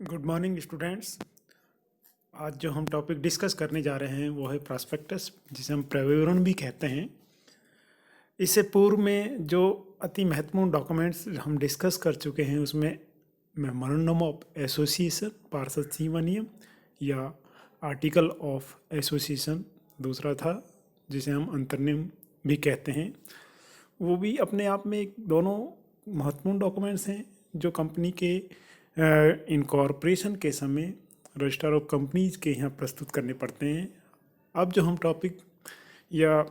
Good morning students. आज जो हम टॉपिक डिस्कस करने जा रहे हैं वो है प्रॉस्पेक्टस, जिसे हम प्रविवरण भी कहते हैं। इससे पूर्व में जो अति महत्वपूर्ण डॉक्यूमेंट्स हम डिस्कस कर चुके हैं उसमें मेमोरेंडम ऑफ एसोसिएशन पार्षद सीमा नियम या आर्टिकल ऑफ एसोसिएशन दूसरा था, जिसे हम अंतर्नियम भी कहते हैं। वो भी अपने आप में दोनों महत्वपूर्ण डॉक्यूमेंट्स हैं जो कंपनी के इनकॉर्पोरेशन के समय रजिस्टर ऑफ कंपनीज के यहाँ प्रस्तुत करने पड़ते हैं। अब जो हम टॉपिक या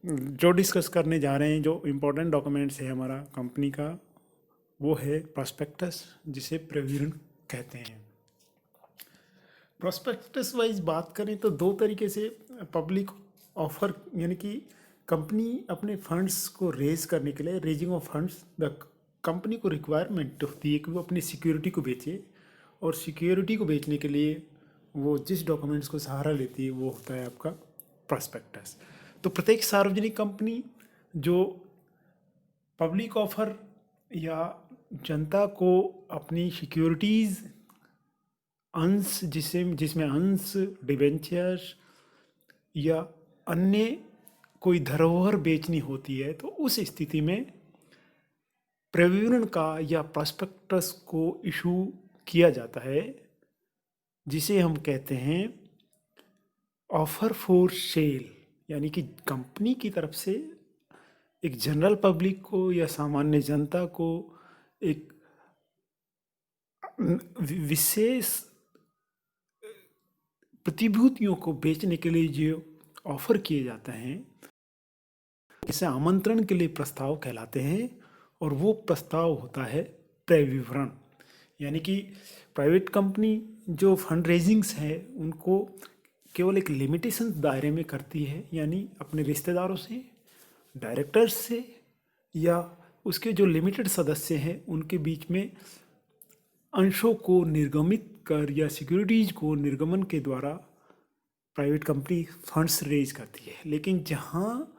जो डिस्कस करने जा रहे हैं, जो इम्पोर्टेंट डॉक्यूमेंट्स है हमारा कंपनी का, वो है प्रॉस्पेक्टस, जिसे प्रविवरण कहते हैं। प्रॉस्पेक्टस वाइज बात करें तो दो तरीके से पब्लिक ऑफर, यानी कि कंपनी अपने फंड्स को रेज करने के लिए, raising of funds, the company को रिक्वायरमेंट होती है कि वो अपनी सिक्योरिटी को बेचे, और सिक्योरिटी को बेचने के लिए वो जिस डॉक्यूमेंट्स को सहारा लेती है वो होता है आपका प्रॉस्पेक्टस। तो प्रत्येक सार्वजनिक कंपनी जो पब्लिक ऑफर या जनता को अपनी सिक्योरिटीज़, अंश जिसमें अंश, डिबेंचर्स या अन्य कोई धरोहर बेचनी होती है, तो उस स्थिति में प्रविवरण का या प्रॉस्पेक्टस को इशू किया जाता है, जिसे हम कहते हैं ऑफर फॉर सेल। यानी कि कंपनी की तरफ से एक जनरल पब्लिक को या सामान्य जनता को एक विशेष प्रतिभूतियों को बेचने के लिए जो ऑफर किए जाते हैं, इसे आमंत्रण के लिए प्रस्ताव कहलाते हैं, और वो प्रस्ताव होता है प्रविवरण। यानी कि प्राइवेट कंपनी जो फंड रेजिंग्स है उनको केवल एक लिमिटेशन दायरे में करती है, यानी अपने रिश्तेदारों से, डायरेक्टर्स से या उसके जो लिमिटेड सदस्य हैं उनके बीच में अंशों को निर्गमित कर या सिक्योरिटीज़ को निर्गमन के द्वारा प्राइवेट कंपनी फंड्स रेज करती है। लेकिन जहाँ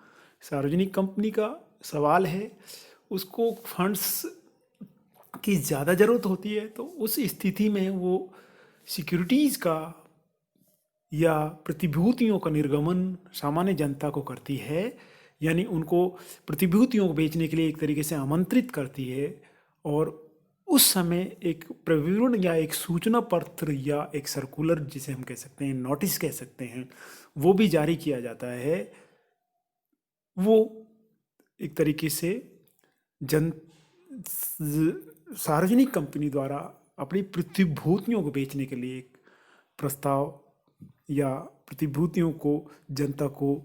सार्वजनिक कंपनी का सवाल है, उसको फंड्स की ज़्यादा ज़रूरत होती है, तो उस स्थिति में वो सिक्योरिटीज़ का या प्रतिभूतियों का निर्गमन सामान्य जनता को करती है, यानी उनको प्रतिभूतियों को बेचने के लिए एक तरीके से आमंत्रित करती है। और उस समय एक प्रविवरण या एक सूचना पत्र या एक सर्कुलर, जिसे हम कह सकते हैं नोटिस कह सकते हैं, वो भी जारी किया जाता है। वो एक तरीके से जन सार्वजनिक कंपनी द्वारा अपनी प्रतिभूतियों को बेचने के लिए एक प्रस्ताव या प्रतिभूतियों को जनता को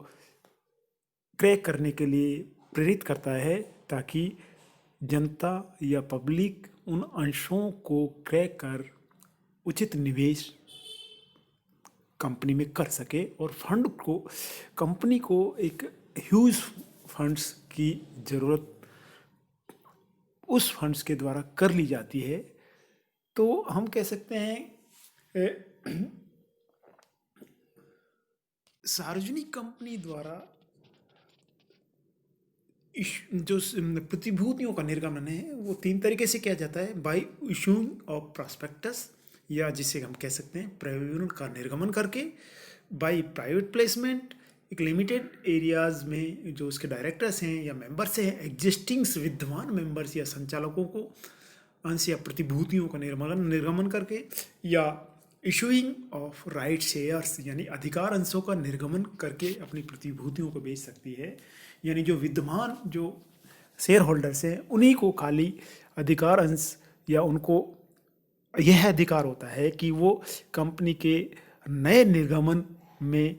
क्रय करने के लिए प्रेरित करता है, ताकि जनता या पब्लिक उन अंशों को क्रय कर उचित निवेश कंपनी में कर सके, और फंड को, कंपनी को एक ह्यूज फंड्स की ज़रूरत उस फंड्स के द्वारा कर ली जाती है। तो हम कह सकते हैं सार्वजनिक कंपनी द्वारा जो प्रतिभूतियों का निर्गमन है वो तीन तरीके से किया जाता है। बाय इशूइंग ऑफ प्रॉस्पेक्टस, या जिसे हम कह सकते हैं प्रविवरण का निर्गमन करके। बाय प्राइवेट प्लेसमेंट, एक लिमिटेड एरियाज में जो उसके डायरेक्टर्स हैं या मेंबर्स हैं, एग्जिस्टिंग विद्यमान मेंबर्स या संचालकों को अंश या प्रतिभूतियों का निर्गमन करके। या इशूइंग ऑफ राइट शेयर्स, यानी अधिकार अंशों का निर्गमन करके अपनी प्रतिभूतियों को बेच सकती है। यानी जो विद्यमान जो शेयर होल्डर्स हैं उन्हीं को खाली अधिकार अंश, या उनको यह अधिकार होता है कि वो कंपनी के नए निर्गमन में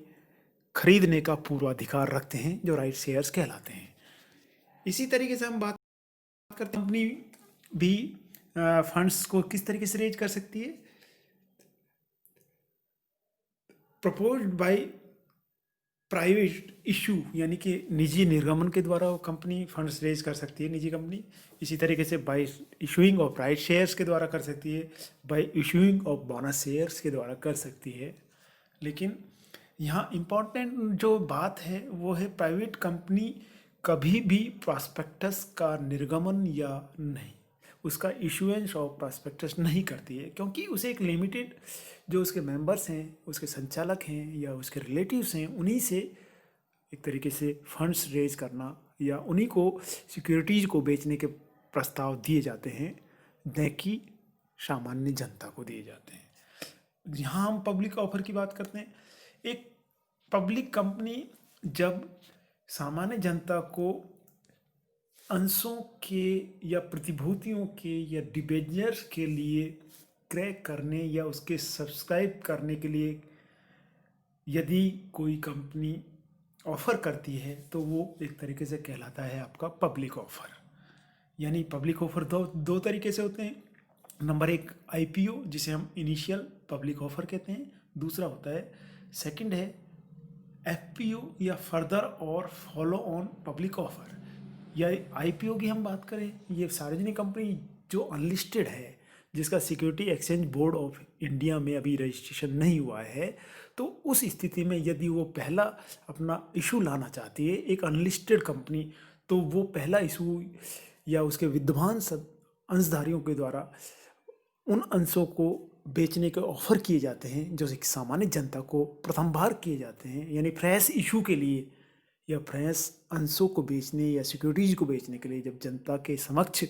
खरीदने का पूर्वाधिकार रखते हैं, जो राइट शेयर्स कहलाते हैं। इसी तरीके से हम बात करते हैं कंपनी भी फंड्स को किस तरीके से रेज कर सकती है। प्रपोज्ड बाय प्राइवेट इशू, यानी कि निजी निर्गमन के द्वारा वो कंपनी फंड्स रेज कर सकती है, निजी कंपनी। इसी तरीके से bye issuing of right shares के द्वारा कर सकती है, bye issuing of bonus shares के द्वारा कर सकती है। लेकिन यहाँ इम्पॉर्टेंट जो बात है वो है, प्राइवेट कंपनी कभी भी प्रॉस्पेक्टस का निर्गमन या नहीं, उसका इशुएंस ऑफ प्रॉस्पेक्टस नहीं करती है, क्योंकि उसे एक लिमिटेड जो उसके मेंबर्स हैं, उसके संचालक हैं या उसके रिलेटिव्स हैं, उन्हीं से एक तरीके से फंड्स रेज करना या उन्हीं को सिक्योरिटीज़ को बेचने के प्रस्ताव दिए जाते हैं, न कि सामान्य जनता को दिए जाते हैं। यहाँ हम पब्लिक ऑफर की बात करते हैं। एक पब्लिक कंपनी जब सामान्य जनता को अंशों के या प्रतिभूतियों के या डिबेंचर्स के लिए क्रय करने या उसके सब्सक्राइब करने के लिए यदि कोई कंपनी ऑफ़र करती है, तो वो एक तरीके से कहलाता है आपका पब्लिक ऑफ़र। यानी पब्लिक ऑफ़र दो तरीके से होते हैं। नंबर एक आईपीओ, जिसे हम इनिशियल पब्लिक ऑफ़र कहते हैं। दूसरा होता है, सेकंड है एफपीओ या फर्दर और फॉलो ऑन पब्लिक ऑफ़र। या आईपीओ की हम बात करें, ये सार्वजनिक कंपनी जो अनलिस्टेड है, जिसका security exchange board of India में अभी रजिस्ट्रेशन नहीं हुआ है, तो उस स्थिति में यदि वो पहला अपना इशू लाना चाहती है एक अनलिस्टेड कंपनी, तो वो पहला इशू या उसके विद्यमान सब अंशधारियों के द्वारा उन अंशों को बेचने के ऑफर किए जाते हैं जो एक सामान्य जनता को प्रथम बार किए जाते हैं। यानी फ्रेश इशू के लिए या फ्रेश अंशों को बेचने या सिक्योरिटीज को बेचने के लिए जब जनता के समक्ष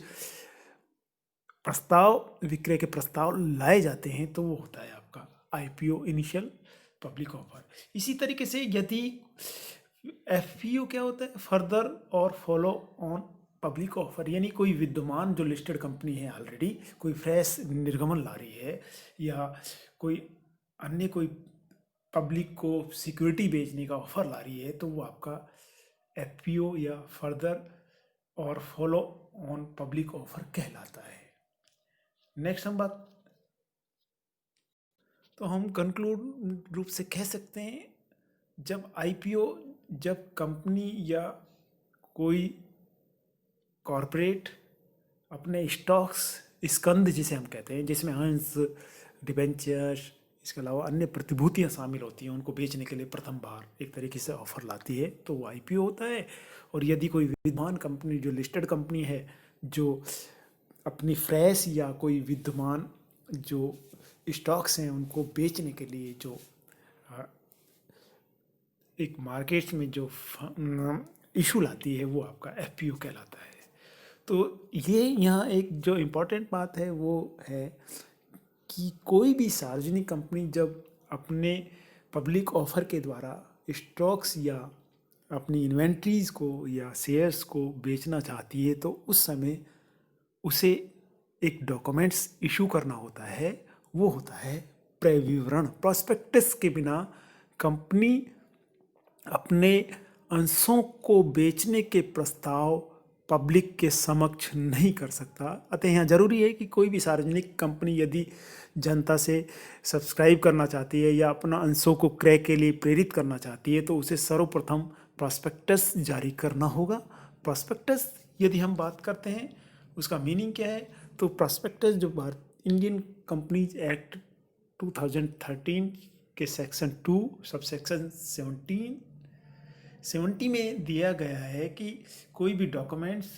प्रस्ताव, विक्रय के प्रस्ताव लाए जाते हैं, तो वो होता है आपका आईपीओ, इनिशियल पब्लिक ऑफर। इसी तरीके से यदि एफपीओ क्या होता है, फर्दर और फॉलो ऑन पब्लिक ऑफर। यानी कोई विद्यमान जो लिस्टेड कंपनी है ऑलरेडी, कोई फ्रेश निर्गमन ला रही है या कोई अन्य कोई पब्लिक को सिक्योरिटी बेचने का ऑफर ला रही है, तो वो आपका एफपीओ या फर्दर और फॉलो ऑन पब्लिक ऑफर कहलाता है। नेक्स्ट हम बात, तो हम कंक्लूड रूप से कह सकते हैं, जब आईपीओ, जब कंपनी या कोई कॉरपोरेट अपने स्टॉक्स, स्कंद जिसे हम कहते हैं, जिसमें अंश, डिबेंचर्स, इसके अलावा अन्य प्रतिभूतियां शामिल होती हैं, उनको बेचने के लिए प्रथम बार एक तरीके से ऑफर लाती है, तो वो आईपीओ होता है। और यदि कोई विद्यमान कंपनी जो लिस्टेड कंपनी है, जो अपनी फ्रेश या कोई विद्यमान जो स्टॉक्स हैं उनको बेचने के लिए जो एक मार्केट में जो इशू लाती है, वो आपका एफपीओ कहलाता है। तो ये यहाँ एक जो इम्पोर्टेंट बात है वो है कि कोई भी सार्वजनिक कंपनी जब अपने पब्लिक ऑफर के द्वारा स्टॉक्स या अपनी इन्वेंट्रीज को या शेयर्स को बेचना चाहती है, तो उस समय उसे एक डॉक्यूमेंट्स इशू करना होता है, वो होता है क्रय विवरण। प्रॉस्पेक्टस के बिना कंपनी अपने अंशों को बेचने के प्रस्ताव पब्लिक के समक्ष नहीं कर सकता। अतः यहाँ जरूरी है कि कोई भी सार्वजनिक कंपनी यदि जनता से सब्सक्राइब करना चाहती है या अपना अंशों को क्रय के लिए प्रेरित करना चाहती है, तो उसे सर्वप्रथम प्रॉस्पेक्टस जारी करना होगा। प्रॉस्पेक्टस यदि हम बात करते हैं, उसका मीनिंग क्या है, तो प्रॉस्पेक्टस जो इंडियन कंपनीज एक्ट 2013 के सेक्शन 2 सबसेक्शन 70 में दिया गया है कि कोई भी डॉक्यूमेंट्स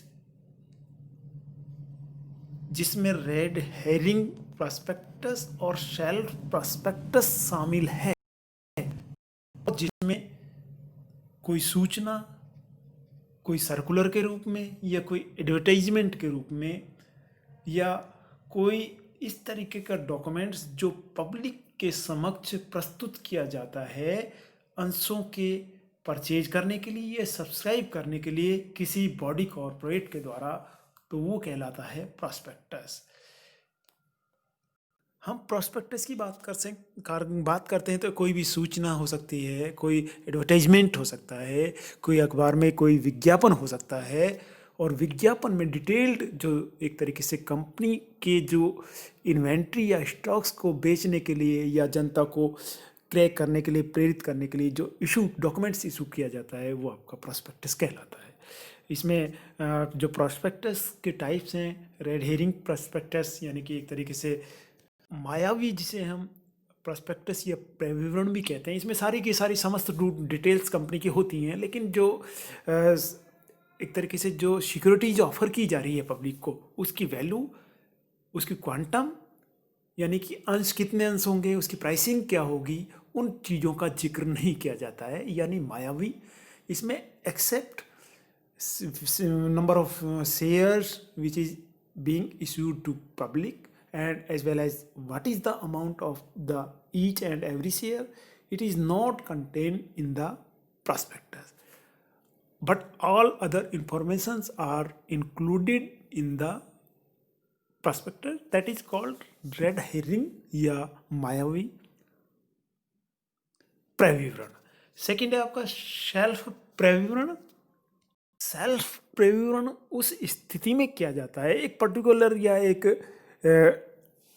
जिसमें रेड हेरिंग प्रॉस्पेक्टस और शेल्फ प्रॉस्पेक्टस शामिल है, जिसमें कोई सूचना, कोई सर्कुलर के रूप में या कोई एडवर्टाइजमेंट के रूप में या कोई इस तरीके का डॉक्यूमेंट्स जो पब्लिक के समक्ष प्रस्तुत किया जाता है अंशों के परचेज करने के लिए या सब्सक्राइब करने के लिए किसी बॉडी कॉरपोरेट के द्वारा, तो वो कहलाता है प्रॉस्पेक्टस। हम प्रॉस्पेक्टस की बात करते हैं तो कोई भी सूचना हो सकती है, कोई एडवर्टाइजमेंट हो सकता है, कोई अखबार में कोई विज्ञापन हो सकता है, और विज्ञापन में डिटेल्ड जो एक तरीके से कंपनी के जो इन्वेंट्री या स्टॉक्स को बेचने के लिए या जनता को क्रय करने के लिए प्रेरित करने के लिए जो इशू डॉक्यूमेंट्स इशू किया जाता है, वो आपका प्रॉस्पेक्टस कहलाता है। इसमें जो प्रॉस्पेक्टस के टाइप्स हैं, रेड हेरिंग प्रॉस्पेक्टस यानी कि एक तरीके से मायावी, जिसे हम प्रॉस्पेक्टस या विवरण भी कहते हैं, इसमें सारी की सारी समस्त डिटेल्स कंपनी की होती हैं, लेकिन जो एक तरीके से जो सिक्योरिटीज ऑफर की जा रही है पब्लिक को, उसकी वैल्यू, उसकी क्वांटम, यानी कि अंश कितने अंश होंगे, उसकी प्राइसिंग क्या होगी, उन चीज़ों का जिक्र नहीं किया जाता है। यानी मायावी इसमें accept number of shares which is being issued to public, and as well as what is the amount of the each and every share, it is not contained in the prospectus, but all other informations are included in the prospectus. That is called red herring या मायावी प्रविवरण। Second है आपका self प्रविवरण। Self प्रविवरण उस स्थिति में किया जाता है एक पर्टिकुलर या एक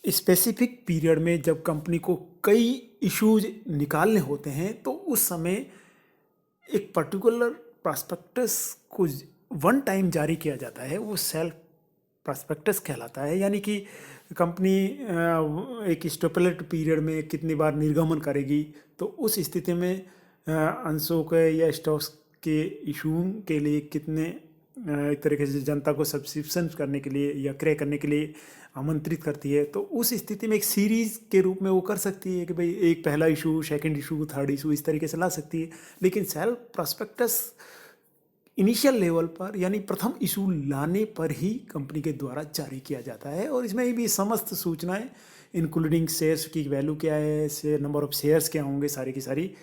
स्पेसिफिक पीरियड में, जब कंपनी को कई इश्यूज निकालने होते हैं, तो उस समय एक पर्टिकुलर प्रॉस्पेक्टस को वन टाइम जारी किया जाता है, वो सेल्फ प्रॉस्पेक्टस कहलाता है। यानी कि कंपनी एक स्टेपुलेट पीरियड में कितनी बार निर्गमन करेगी, तो उस स्थिति में अंशों के या स्टॉक्स के इशू के लिए कितने एक तरीके से जनता को सब्सक्रिप्शन करने के लिए या क्रय करने के लिए आमंत्रित करती है। तो उस स्थिति में एक सीरीज़ के रूप में वो कर सकती है कि भाई एक पहला issue, second issue, third issue, इस तरीके से ला सकती है। लेकिन सेल्फ प्रॉस्पेक्टस इनिशियल लेवल पर, यानी प्रथम इशू लाने पर ही कंपनी के द्वारा जारी किया जाता है, और इसमें भी समस्त सूचनाएं इंक्लूडिंग शेयर्स की वैल्यू क्या है, शेयर नंबर ऑफ शेयर्स क्या होंगे, सारी की सारी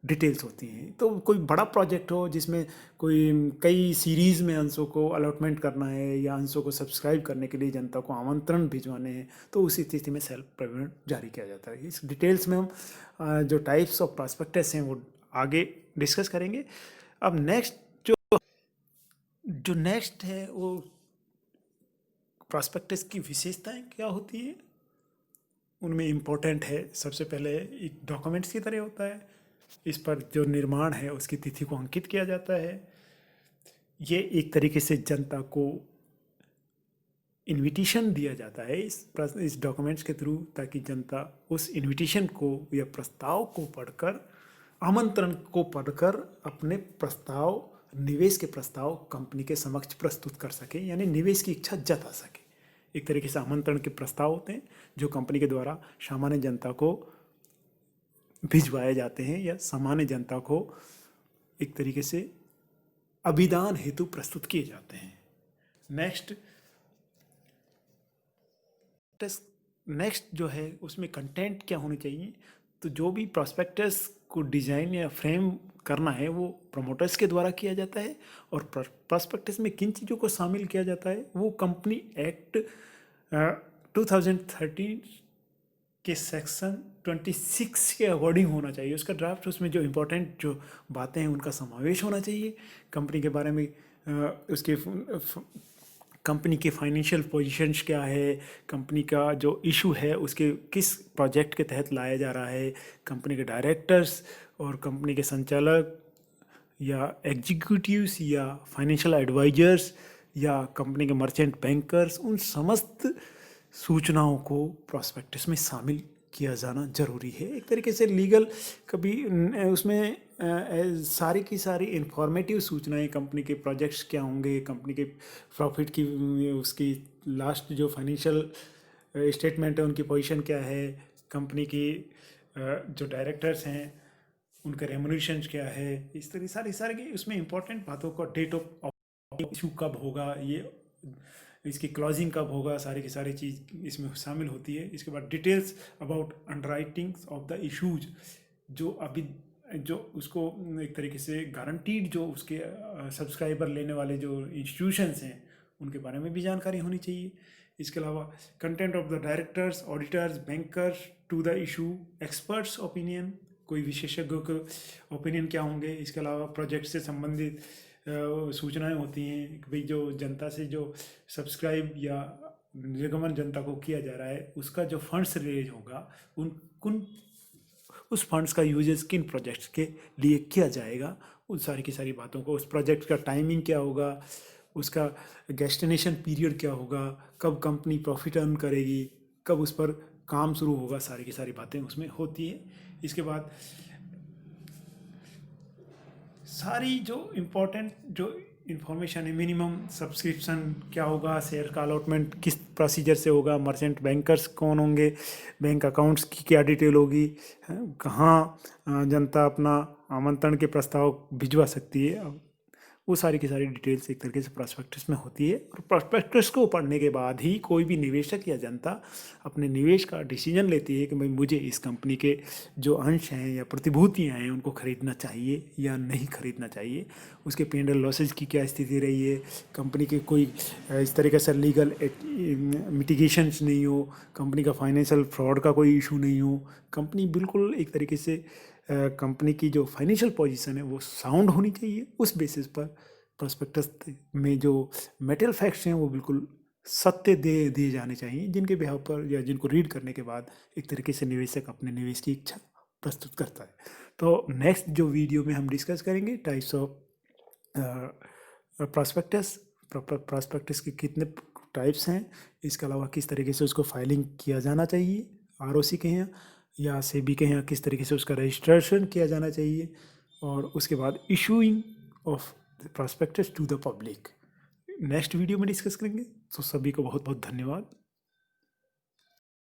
डिटेल्स होती हैं। तो कोई बड़ा प्रोजेक्ट हो जिसमें कोई कई सीरीज़ में अंशों को अलॉटमेंट करना है या अंशों को सब्सक्राइब करने के लिए जनता को आमंत्रण भिजवाने हैं, तो उस स्थिति में सेल्फ प्रविवरण जारी किया जाता है। इस डिटेल्स में हम जो टाइप्स ऑफ प्रॉस्पेक्टस हैं वो आगे डिस्कस करेंगे। अब नेक्स्ट जो नेक्स्ट है वो प्रॉस्पेक्टस की विशेषताएं क्या होती हैं, उनमें इम्पोर्टेंट है। सबसे पहले एक डॉक्यूमेंट्स की तरह होता है, इस पर जो निर्माण है उसकी तिथि को अंकित किया जाता है। ये एक तरीके से जनता को इनविटेशन दिया जाता है इस डॉक्यूमेंट्स के थ्रू, ताकि जनता उस इनविटेशन को या प्रस्ताव को पढ़कर, आमंत्रण को पढ़कर अपने प्रस्ताव, निवेश के प्रस्ताव कंपनी के समक्ष प्रस्तुत कर सके, यानी निवेश की इच्छा जता सके। एक तरीके से आमंत्रण के प्रस्ताव होते हैं जो कंपनी के द्वारा सामान्य जनता को भिजवाए जाते हैं या सामान्य जनता को एक तरीके से अभिदान हेतु प्रस्तुत किए जाते हैं। नेक्स्ट जो है उसमें कंटेंट क्या होनी चाहिए, तो जो भी प्रॉस्पेक्टस को डिजाइन या फ्रेम करना है वो प्रमोटर्स के द्वारा किया जाता है, और प्रॉस्पेक्टस में किन चीज़ों को शामिल किया जाता है वो कंपनी एक्ट 2013 के सेक्शन 26 के अकॉर्डिंग होना चाहिए उसका ड्राफ्ट। उसमें जो इम्पोर्टेंट जो बातें हैं उनका समावेश होना चाहिए। कंपनी के बारे में उसके कंपनी के फाइनेंशियल पोजीशंस क्या है, कंपनी का जो इशू है उसके किस प्रोजेक्ट के तहत लाया जा रहा है, कंपनी के डायरेक्टर्स और कंपनी के संचालक या एग्जीक्यूटिव्स या फाइनेंशियल एडवाइजर्स या कंपनी के मर्चेंट बैंकर्स, उन समस्त सूचनाओं को प्रॉस्पेक्टस में शामिल किया जाना जरूरी है। एक तरीके से लीगल कभी उसमें सारी की सारी इंफॉर्मेटिव सूचनाएं, कंपनी के प्रोजेक्ट्स क्या होंगे, कंपनी के प्रॉफिट की, उसकी लास्ट जो फाइनेंशियल स्टेटमेंट है उनकी पोजीशन क्या है, कंपनी की जो डायरेक्टर्स हैं उनका रेम्यूनरेशन क्या है, इस तरह सारी की उसमें इंपॉर्टेंट बातों का डेट ऑफ इशू कब होगा, ये इसकी क्लोजिंग कब होगा, सारी की सारी चीज़ इसमें शामिल होती है। इसके बाद details about underwriting of the issues, जो अभी जो उसको एक तरीके से गारंटीड जो उसके सब्सक्राइबर लेने वाले जो इंस्टीट्यूशंस हैं उनके बारे में भी जानकारी होनी चाहिए। इसके अलावा content of the directors, auditors, bankers to the issue, experts opinion, कोई विशेषज्ञों के ओपिनियन क्या होंगे। इसके अलावा प्रोजेक्ट से संबंधित सूचनाएं होती हैं कि भाई जो जनता से जो सब्सक्राइब या निर्गमन जनता को किया जा रहा है उसका जो फंड्स रेज होगा उस फंड्स का यूजेस किन प्रोजेक्ट्स के लिए किया जाएगा, उन सारी की सारी बातों को, उस प्रोजेक्ट का टाइमिंग क्या होगा, उसका गेस्टिनेशन पीरियड क्या होगा, कब कंपनी प्रॉफिट अर्न करेगी, कब उस पर काम शुरू होगा, सारी की सारी बातें उसमें होती है। इसके बाद सारी जो इम्पोर्टेंट जो इन्फॉर्मेशन है, मिनिमम सब्सक्रिप्शन क्या होगा, शेयर का अलॉटमेंट किस प्रोसीजर से होगा, मर्चेंट बैंकर्स कौन होंगे, बैंक अकाउंट्स की क्या डिटेल होगी, कहाँ जनता अपना आमंत्रण के प्रस्ताव भिजवा सकती है, वो सारी की सारी डिटेल्स एक तरीके से प्रॉस्पेक्टस में होती है। और प्रॉस्पेक्टस को पढ़ने के बाद ही कोई भी निवेशक या जनता अपने निवेश का डिसीजन लेती है कि भाई मुझे इस कंपनी के जो अंश हैं या प्रतिभूतियां हैं उनको खरीदना चाहिए या नहीं खरीदना चाहिए, उसके पेन एंड लॉसेज की क्या स्थिति रही है, कंपनी के कोई इस तरीके से लीगल मिटिगेशंस नहीं हो, कंपनी का फाइनेंशियल फ्रॉड का कोई इशू नहीं हो, कंपनी बिल्कुल एक तरीके से कंपनी की जो फाइनेंशियल पोजीशन है वो साउंड होनी चाहिए। उस बेसिस पर प्रोस्पेक्टस में जो मेटल फैक्ट्स हैं वो बिल्कुल सत्य दे दिए जाने चाहिए, जिनके बिहाव पर या जिनको रीड करने के बाद एक तरीके से निवेशक अपने निवेश की इच्छा प्रस्तुत करता है। तो नेक्स्ट जो वीडियो में हम डिस्कस करेंगे टाइप्स ऑफ प्रॉस्पेक्टस, प्रॉस्पेक्टस के कितने टाइप्स हैं, इसके अलावा किस तरीके से उसको फाइलिंग किया जाना चाहिए, आरओसी के हैं या सेबी के हैं, किस तरीके से उसका रजिस्ट्रेशन किया जाना चाहिए, और उसके बाद issuing of prospectus to the public next video में डिस्कस करेंगे। तो सभी को बहुत बहुत धन्यवाद।